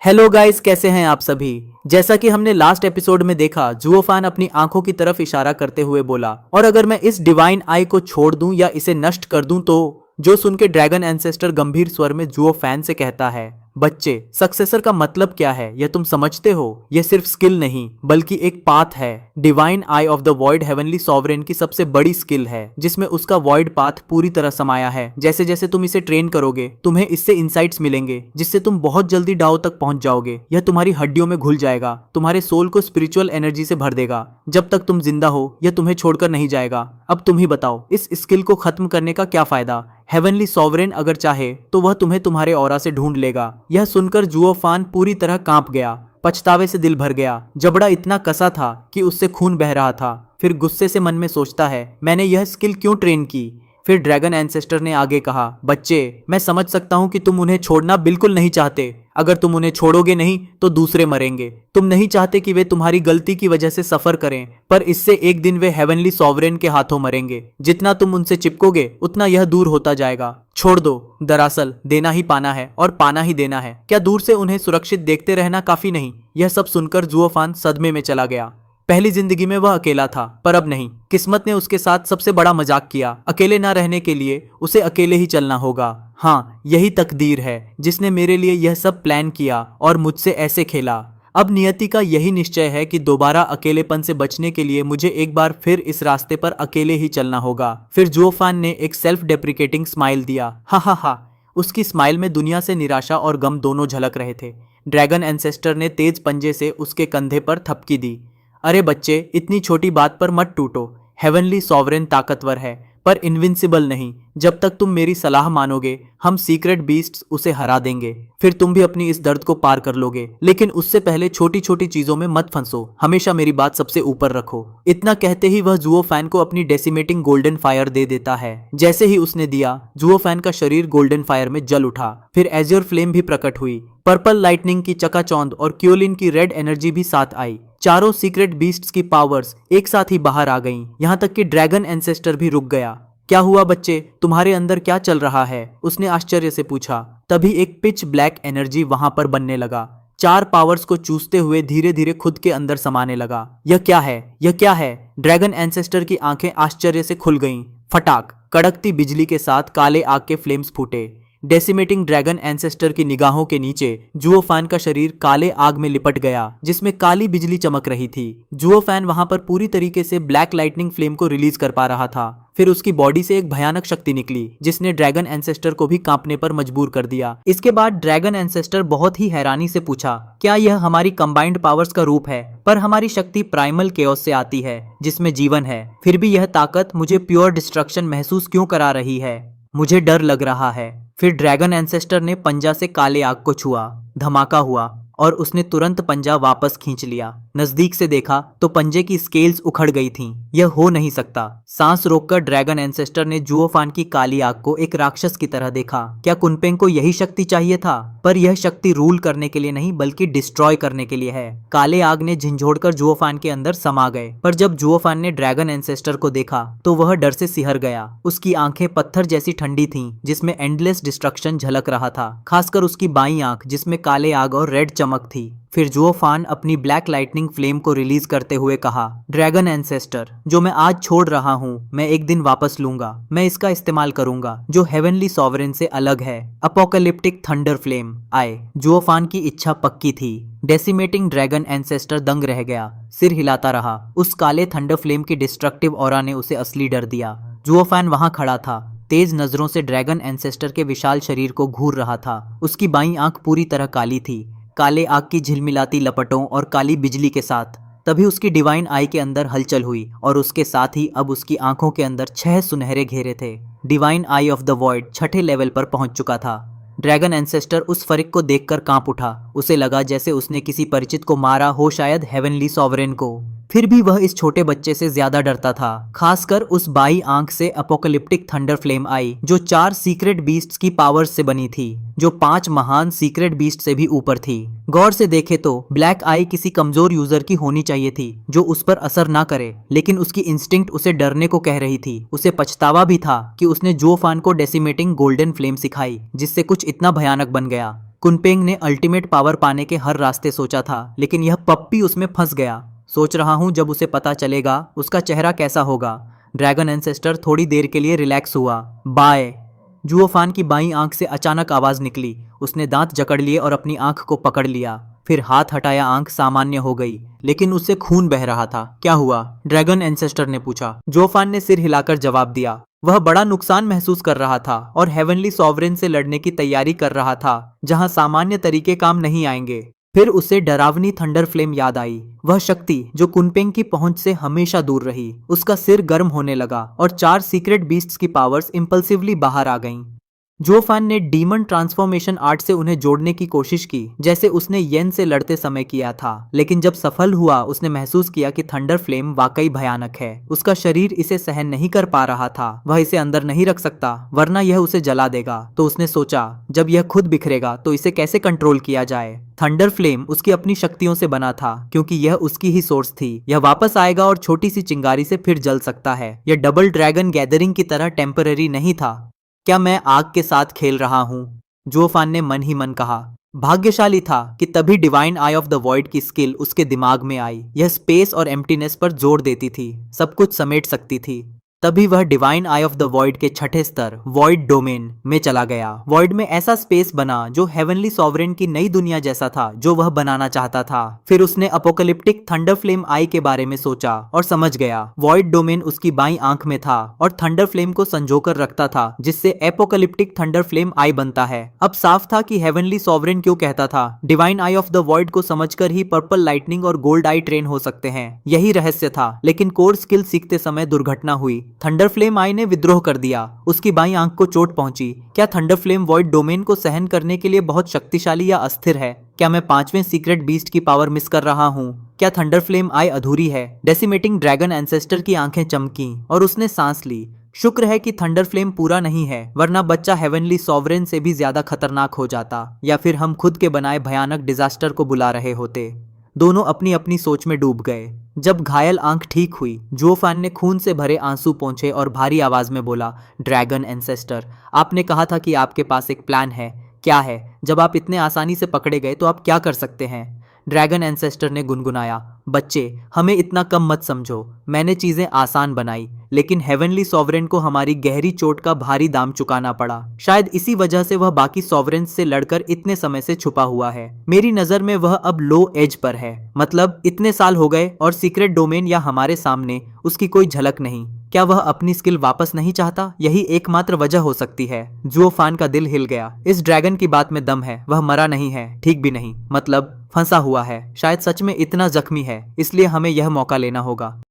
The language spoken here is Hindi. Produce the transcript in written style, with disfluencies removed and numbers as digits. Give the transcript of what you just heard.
हेलो गाइस, कैसे हैं आप सभी। जैसा कि हमने लास्ट एपिसोड में देखा, जुओफान अपनी आंखों की तरफ इशारा करते हुए बोला, और अगर मैं इस डिवाइन आई को छोड़ दूं या इसे नष्ट कर दूं तो। जो सुन के ड्रैगन एंसेस्टर गंभीर स्वर में जुओफैन से कहता है, बच्चे, सक्सेसर का मतलब क्या है यह तुम समझते हो। यह सिर्फ स्किल नहीं बल्कि एक पाथ है। Divine I of the void heavenly sovereign की सबसे बड़ी स्किल है, जिसमें उसका वॉइड पाथ पूरी तरह समाया है। जैसे जैसे तुम इसे ट्रेन करोगे, तुम्हें इससे इंसाइट्स मिलेंगे जिससे तुम बहुत जल्दी डाओ तक पहुंच जाओगे। यह तुम्हारी हड्डियों में घुल जाएगा, तुम्हारे सोल को स्पिरिचुअल एनर्जी से भर देगा। जब तक तुम जिंदा हो यह तुम्हें छोड़कर नहीं जाएगा। अब तुम ही बताओ, इस स्किल को खत्म करने का क्या फायदा। हेवनली सॉवरेन अगर चाहे तो वह तुम्हें तुम्हारे ऑरा से ढूंढ लेगा। यह सुनकर जुओफान पूरी तरह कांप गया। पछतावे से दिल भर गया। जबड़ा इतना कसा था कि उससे खून बह रहा था। फिर गुस्से से मन में सोचता है, मैंने यह स्किल क्यों ट्रेन की। फिर ड्रैगन एंसेस्टर ने आगे कहा, बच्चे, मैं समझ सकता हूं कि तुम उन्हें छोड़ना बिल्कुल नहीं चाहते। अगर तुम उन्हें छोड़ोगे नहीं तो दूसरे मरेंगे। तुम नहीं चाहते कि वे तुम्हारी गलती की वजह से सफर करें, पर इससे एक दिन वे हेवनली सॉवरेन के हाथों मरेंगे। जितना तुम उनसे चिपकोगे उतना यह दूर होता जाएगा। छोड़ दो। दरअसल देना ही पाना है और पाना ही देना है। क्या दूर से उन्हें सुरक्षित देखते रहना काफी नहीं। यह सब सुनकर जुओफान सदमे में चला गया। पहली जिंदगी में वह अकेला था, पर अब नहीं। किस्मत ने उसके साथ सबसे बड़ा मजाक किया। अकेले ना रहने के लिए उसे अकेले ही चलना होगा। हाँ, यही तकदीर है जिसने मेरे लिए यह सब प्लान किया और मुझसे ऐसे खेला। अब नियति का यही निश्चय है कि दोबारा अकेलेपन से बचने के लिए मुझे एक बार फिर इस रास्ते पर अकेले ही चलना होगा। फिर जुओफान ने एक सेल्फ डेप्रिकेटिंग स्माइल दिया। हा हा हा। उसकी स्माइल में दुनिया से निराशा और गम दोनों झलक रहे थे। ड्रैगन एंसेस्टर ने तेज पंजे से उसके कंधे पर थपकी दी। अरे बच्चे, इतनी छोटी बात पर मत टूटो। हेवनली सॉवरेन ताकतवर है, पर इनविंसिबल नहीं। जब तक तुम मेरी सलाह मानोगे, हम सीक्रेट बीस्ट्स उसे हरा देंगे। फिर तुम भी अपनी इस दर्द को पार कर लोगे। लेकिन उससे पहले छोटी छोटी चीजों में मत फंसो। हमेशा मेरी बात सबसे ऊपर रखो। इतना कहते ही वह जुओफैन को अपनी डेसिमेटिंग गोल्डन फायर दे देता है। जैसे ही उसने दिया, जुओफैन का शरीर गोल्डन फायर में जल उठा। फिर एज्योर फ्लेम भी प्रकट हुई। पर्पल लाइटनिंग की चकाचौंध और क्योलिन की रेड एनर्जी भी साथ आई। चारों सीक्रेट बीस्ट्स की पावर्स एक साथ ही बाहर आ गईं। यहाँ तक कि ड्रैगन एंसेस्टर भी रुक गया। क्या हुआ बच्चे, तुम्हारे अंदर क्या चल रहा है, उसने आश्चर्य से पूछा। तभी एक पिच ब्लैक एनर्जी वहां पर बनने लगा। चार पावर्स को चूसते हुए धीरे धीरे खुद के अंदर समाने लगा। यह क्या है, यह क्या है। ड्रैगन एंसेस्टर की आंखें आश्चर्य से खुल गईं। फटाक, कड़कती बिजली के साथ काले आग के फ्लेम्स फूटे। डेसिमेटिंग ड्रैगन एंसेस्टर की निगाहों के नीचे जुओफैन का शरीर काले आग में लिपट गया, जिसमें काली बिजली चमक रही थी। जुओफैन वहां पर पूरी तरीके से ब्लैक लाइटनिंग फ्लेम को रिलीज कर पा रहा था। फिर उसकी बॉडी से एक भयानक शक्ति निकली, जिसने ड्रैगन एंसेस्टर को भी कांपने पर मजबूर कर दिया। इसके बाद ड्रैगन एंसेस्टर बहुत ही हैरानी से पूछा, क्या यह हमारी कंबाइंड पावर्स का रूप है। पर हमारी शक्ति प्राइमल केओस से आती है, जिसमें जीवन है। फिर भी यह ताकत मुझे प्योर डिस्ट्रक्शन महसूस क्यों करा रही है। मुझे डर लग रहा है। फिर ड्रैगन एंसेस्टर ने पंजा से काले आग को छुआ। धमाका हुआ और उसने तुरंत पंजा वापस खींच लिया। नजदीक से देखा तो पंजे की स्केल्स उखड़ गई थीं। यह हो नहीं सकता। सांस रोककर ड्रैगन एंसेस्टर ने जुओफान की काली आग को एक राक्षस की तरह देखा। क्या कुनपेंग को यही शक्ति चाहिए था। पर यह शक्ति रूल करने के लिए नहीं बल्कि डिस्ट्रॉय करने के लिए है। काले आग ने झंझोड़कर जुओफान के अंदर समा गए। पर जब जुओफान ने ड्रैगन एंसेस्टर को देखा तो वह डर से सिहर गया। उसकी आंखें पत्थर जैसी ठंडी थीं, जिसमें एंडलेस डिस्ट्रक्शन झलक रहा था। खासकर उसकी बाईं आंख, जिसमें काले आग और रेड चमक थी। फिर जुओफान अपनी ब्लैक लाइटनिंग फ्लेम को रिलीज करते हुए कहा, ड्रैगन एंसेस्टर, जो मैं आज छोड़ रहा हूँ मैं एक दिन वापस लूंगा। मैं इसका इस्तेमाल करूंगा जो हेवनली सॉवरेन से अलग है। अपोकलिप्टिक थंडर फ्लेम आए। जुओफान की इच्छा पक्की थी। डेसिमेटिंग ड्रैगन एंसेस्टर दंग रह गया, सिर हिलाता रहा। उस काले थंडर फ्लेम की डिस्ट्रक्टिव ऑरा ने उसे असली डर दिया। जुओफान वहां खड़ा था, तेज नजरों से ड्रैगन एंसेस्टर के विशाल शरीर को घूर रहा था। उसकी बाईं आंख पूरी तरह काली थी, काले आग की झिलमिलाती लपटों और काली बिजली के साथ। तभी उसकी डिवाइन आई के अंदर हलचल हुई और उसके साथ ही अब उसकी आंखों के अंदर 6 सुनहरे घेरे थे। Divine I of the void छठे लेवल पर पहुंच चुका था। ड्रैगन एंसेस्टर उस फरिक को देखकर कांप उठा। उसे लगा जैसे उसने किसी परिचित को मारा हो, शायद हेवनली सॉवरेन को। फिर भी वह इस छोटे बच्चे से ज्यादा डरता था, खासकर उस बाई आंख से अपोकलिप्टिक थंडर फ्लेम आई, जो 4 सीक्रेट बीस्ट्स की पावर्स से बनी थी, जो 5 महान सीक्रेट बीस्ट से भी ऊपर थी। गौर से देखे तो ब्लैक आई किसी कमजोर यूजर की होनी चाहिए थी, जो उस पर असर ना करे, लेकिन उसकी इंस्टिंक्ट उसे डरने को कह रही थी। उसे पछतावा भी था कि उसने जुओफान को डेसिमेटिंग गोल्डन फ्लेम सिखाई, जिससे कुछ इतना भयानक बन गया। कुनपेंग ने अल्टीमेट पावर पाने के हर रास्ते सोचा था, लेकिन यह पप्पी उसमें फंस गया। सोच रहा हूँ जब उसे पता चलेगा उसका चेहरा कैसा होगा। ड्रैगन एंसेस्टर थोड़ी देर के लिए रिलैक्स हुआ। बाय। जुओफान की बाईं आंख से अचानक आवाज निकली। उसने दांत जकड़ लिए और अपनी आंख को पकड़ लिया। फिर हाथ हटाया, आंख सामान्य हो गई, लेकिन उससे खून बह रहा था। क्या हुआ? ड्रैगन एंसेस्टर ने पूछा। जुओफान ने सिर हिलाकर जवाब दिया। वह बड़ा नुकसान महसूस कर रहा था और हेवनली सॉवरेन से लड़ने की तैयारी कर रहा था, जहां सामान्य तरीके काम नहीं आएंगे। फिर उसे डरावनी थंडर फ्लेम याद आई, वह शक्ति जो कुनपेंग की पहुंच से हमेशा दूर रही। उसका सिर गर्म होने लगा और 4 सीक्रेट बीस्ट्स की पावर्स इंपल्सिवली बाहर आ गईं। जोफान ने डीमन ट्रांसफॉर्मेशन आर्ट से उन्हें जोड़ने की कोशिश की, जैसे उसने येन से लड़ते समय किया था, लेकिन जब सफल हुआ उसने महसूस किया कि थंडर फ्लेम वाकई भयानक है। उसका शरीर इसे सहन नहीं कर पा रहा था। वह इसे अंदर नहीं रख सकता, वरना यह उसे जला देगा। तो उसने सोचा, जब यह खुद बिखरेगा तो इसे कैसे कंट्रोल किया जाए। थंडर फ्लेम उसकी अपनी शक्तियों से बना था, क्योंकि यह उसकी ही सोर्स थी। यह वापस आएगा और छोटी सी चिंगारी से फिर जल सकता है। यह डबल ड्रैगन गैदरिंग की तरह टेम्पररी नहीं था। क्या मैं आग के साथ खेल रहा हूं? जोफान ने मन ही मन कहा। भाग्यशाली था कि तभी divine I of the void की स्किल उसके दिमाग में आई। यह स्पेस और एम्प्टीनेस पर जोर देती थी, सब कुछ समेट सकती थी। तभी वह divine I of the void के छठे स्तर वॉइड डोमेन में चला गया। वॉइड में ऐसा स्पेस बना जो हेवनली सॉवरेन की नई दुनिया जैसा था, जो वह बनाना चाहता था। फिर उसने अपोकलिप्टिक थंडर फ्लेम आई के बारे में सोचा और समझ गया। वॉइड डोमेन उसकी बाईं आंख में था और थंडर फ्लेम को संजोकर रखता था, जिससे एपोकलिप्टिक थंडर फ्लेम आई बनता है। अब साफ था कि हेवनली सॉवरेन क्यों कहता था divine I of the void को समझकर ही पर्पल लाइटनिंग और गोल्ड आई ट्रेन हो सकते हैं। यही रहस्य था। लेकिन कोर स्किल सीखते समय दुर्घटना हुई। थंडर फ्लेम आई ने विद्रोह कर दिया। उसकी बाईं आंख को चोट पहुंची। क्या थंडर फ्लेम वॉइड डोमेन को सहन करने के लिए बहुत शक्तिशाली या अस्थिर है? क्या मैं 5वें सीक्रेट बीस्ट की पावर मिस कर रहा हूँ? क्या थंडर फ्लेम आई अधूरी है? डेसिमेटिंग ड्रैगन एंसेस्टर की आंखें चमकी और उसने सांस ली। शुक्र है कि थंडर फ्लेम पूरा नहीं है, वरना बच्चा हेवनली सॉवरेन से भी ज्यादा खतरनाक हो जाता, या फिर हम खुद के बनाए भयानक डिजास्टर को बुला रहे होते। दोनों अपनी अपनी सोच में डूब गए। जब घायल आंख ठीक हुई, जोफान ने खून से भरे आंसू पोंछे और भारी आवाज में बोला, ड्रैगन एंसेस्टर, आपने कहा था कि आपके पास एक प्लान है। क्या है? जब आप इतने आसानी से पकड़े गए तो आप क्या कर सकते हैं? ड्रैगन एंसेस्टर ने गुनगुनाया, बच्चे, हमें इतना कम मत समझो। मैंने चीजें आसान बनाई, लेकिन हेवनली सॉवरेन को हमारी गहरी चोट का भारी दाम चुकाना पड़ा। शायद इसी वजह से वह बाकी सॉवरेन्स से लड़कर इतने समय से छुपा हुआ है। मेरी नजर में वह अब लो एज पर है। मतलब इतने साल हो गए और सीक्रेट डोमेन या हमारे सामने उसकी कोई झलक नहीं। क्या वह अपनी स्किल वापस नहीं चाहता? यही एकमात्र वजह हो सकती है। जुओफान का दिल हिल गया। इस ड्रैगन की बात में दम है। वह मरा नहीं है, ठीक भी नहीं, मतलब फंसा हुआ है। शायद सच में इतना जख्मी है, इसलिए हमें यह मौका लेना होगा।